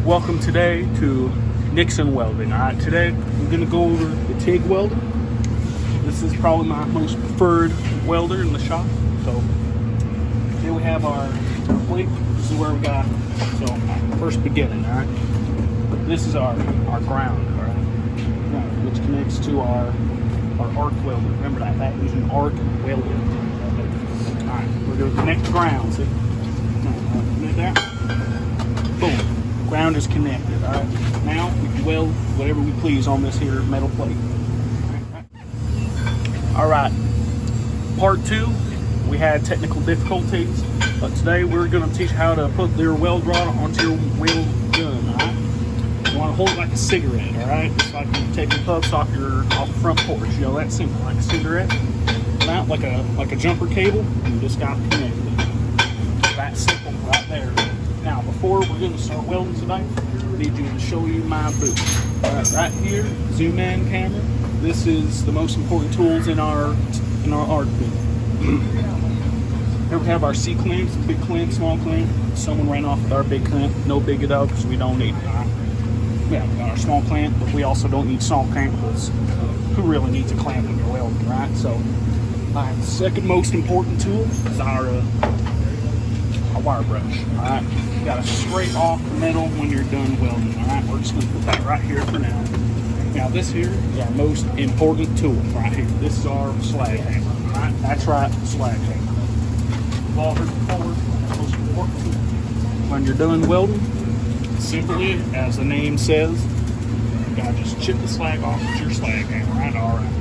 Welcome today to Nixon Welding. Alright, today we're going to go over the TIG welding. This is probably my most preferred welder in the shop. So here we have our plate. This is where we got, so first beginning, alright. This is our ground, alright, which connects to our arc welder. Remember that is an arc welder. Alright, we're going to connect the ground, see? Connect that. Boom. Ground is connected. All right. Now we can weld whatever we please on this here metal plate. All right. Part 2, we had technical difficulties, but today we're going to teach how to put your weld rod onto your weld gun. All right. You want to hold it like a cigarette. All right. Just like you take your puffs off the front porch. You know, that's simple, like a cigarette. Not like a jumper cable. You just got to connect it. That's simple, right there. Now, before we're going to start welding today, I need you to show you my booth. Right here, zoom in camera. This is the most important tools in our arc booth. Here we have our C clamps, big clamp, small clamp. Someone ran off with our big clamp. No big it up because we don't need it. Yeah, we got our small clamp, but we also don't need small clamp because who really needs a clamp when you're welding, right? So, the second most important tool is our wire brush. Alright, you gotta scrape off the metal when you're done welding. Alright, we're just gonna put that right here for now. Now this here is our most important tool right here. This is our slag hammer. Alright, that's right, slag hammer. We've all heard before, most important tool. When you're done welding, simply as the name says, you gotta just chip the slag off with your slag hammer. Right, alright.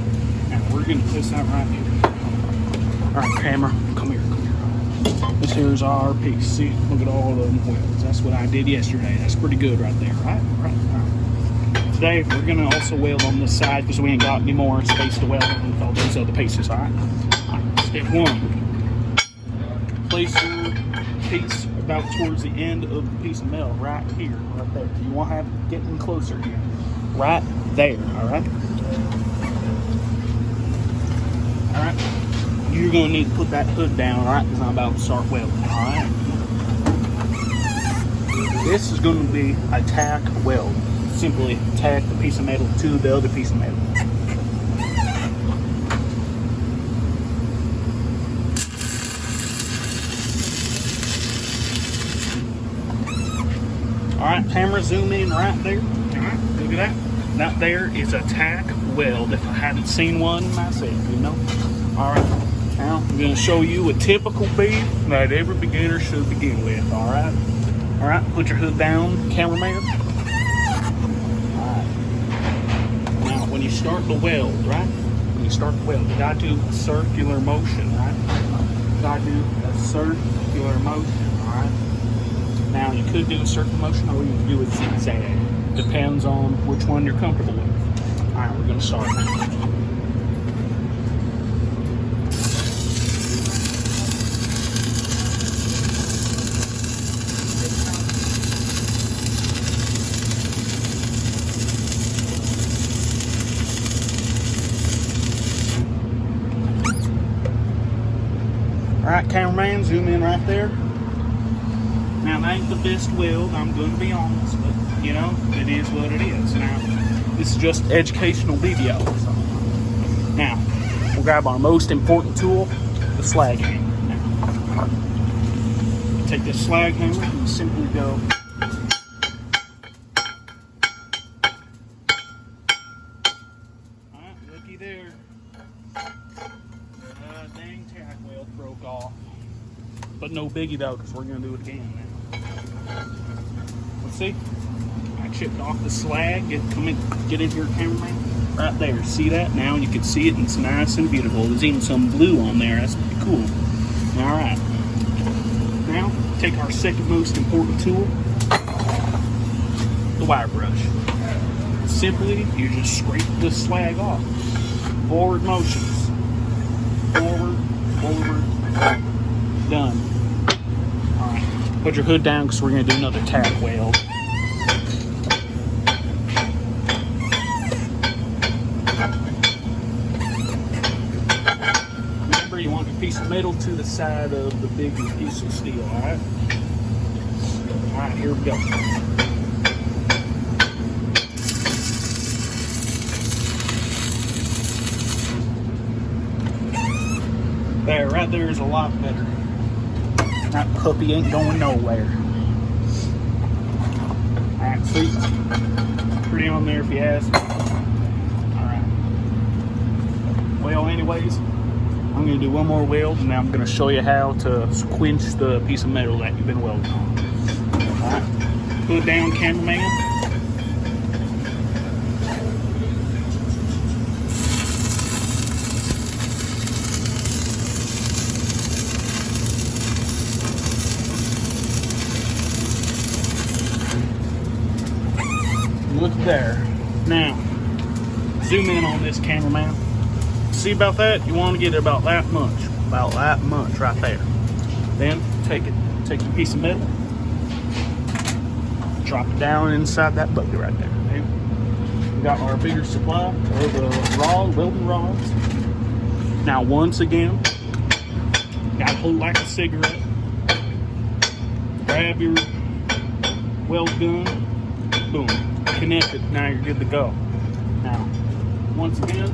Now we're gonna put that right here. Alright, hammer, come here. This here is our piece. See, look at all the welds. That's what I did yesterday. That's pretty good right there, right? Right. Today, we're going to also weld on this side because we ain't got any more space to weld on all those other pieces, all right? Step 1. Place your piece about towards the end of the piece of metal, right here, right there. You won't have to get any closer here. Right there, all right? All right. You're going to need to put that hood down, all right, because I'm about to start welding, all right? This is going to be a tack weld. Simply tack the piece of metal to the other piece of metal. All right, camera, zoom in right there. All right, look at that. That there is a tack weld if I hadn't seen one myself, you know? All right. Now, I'm going to show you a typical bead that every beginner should begin with, alright? Alright, put your hood down, cameraman. Alright. Now, when you start the weld, right? When you start the weld, you got to do a circular motion, right? You got to do a circular motion, alright? Now, you could do a circular motion or you can do a zigzag. Depends on which one you're comfortable with. Alright, we're going to start now. Alright, cameraman, zoom in right there. Now, that ain't the best weld, I'm going to be honest, but, you know, it is what it is. Now, this is just educational video. So. Now, we'll grab our most important tool, the slag hammer. Now, take this slag hammer and simply go. Alright, looky there. Dang tack weld broke off. But no biggie though, because we're going to do it again now. Let's see. I chipped off the slag. Get in here, cameraman. Right there. See that? Now you can see it and it's nice and beautiful. There's even some blue on there. That's pretty cool. Alright. Now, take our second most important tool, the wire brush. Simply, you just scrape the slag off. Forward motions. Forward, back. Done. Alright. Put your hood down because we're going to do another tack weld. Remember, you want your piece of metal to the side of the bigger piece of steel, alright? Alright, here we go. right there is a lot better. That puppy ain't going nowhere. Alright, see? Pretty on there if you ask. Alright. Well, anyways, I'm going to do one more weld, and then I'm going to show you how to quench the piece of metal that you've been welding on. Alright. Put it down, cameraman. Look there. Now, zoom in on this, cameraman. See about that? You want to get it about that much. About that much right there. Then take your piece of metal, drop it down inside that bucket right there. Okay? We got our bigger supply of the welding rods. Now once again, gotta hold like a cigarette. Grab your weld gun, boom. Connect it, now you're good to go. Now, once again,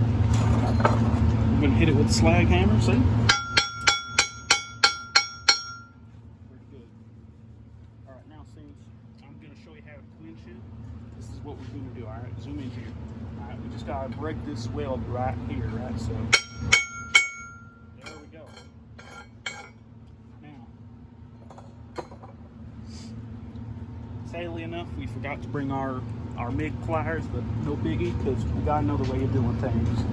we're going to hit it with the slag hammer, see? Pretty good. Alright, now since I'm going to show you how to quench it, this is what we're going to do, alright? Zoom in here. Alright, we just got to break this weld right here, right? So, there we go. Now, sadly enough, we forgot to bring our MIG pliers, but no biggie, because we got another way of doing things.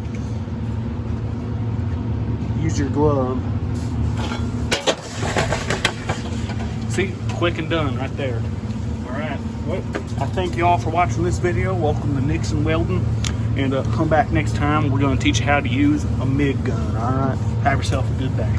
Use your glove. See, quick and done right there. Alright, well, I thank you all for watching this video. Welcome to Nixon Welding, and come back next time. We're going to teach you how to use a MIG gun. Alright, have yourself a good day.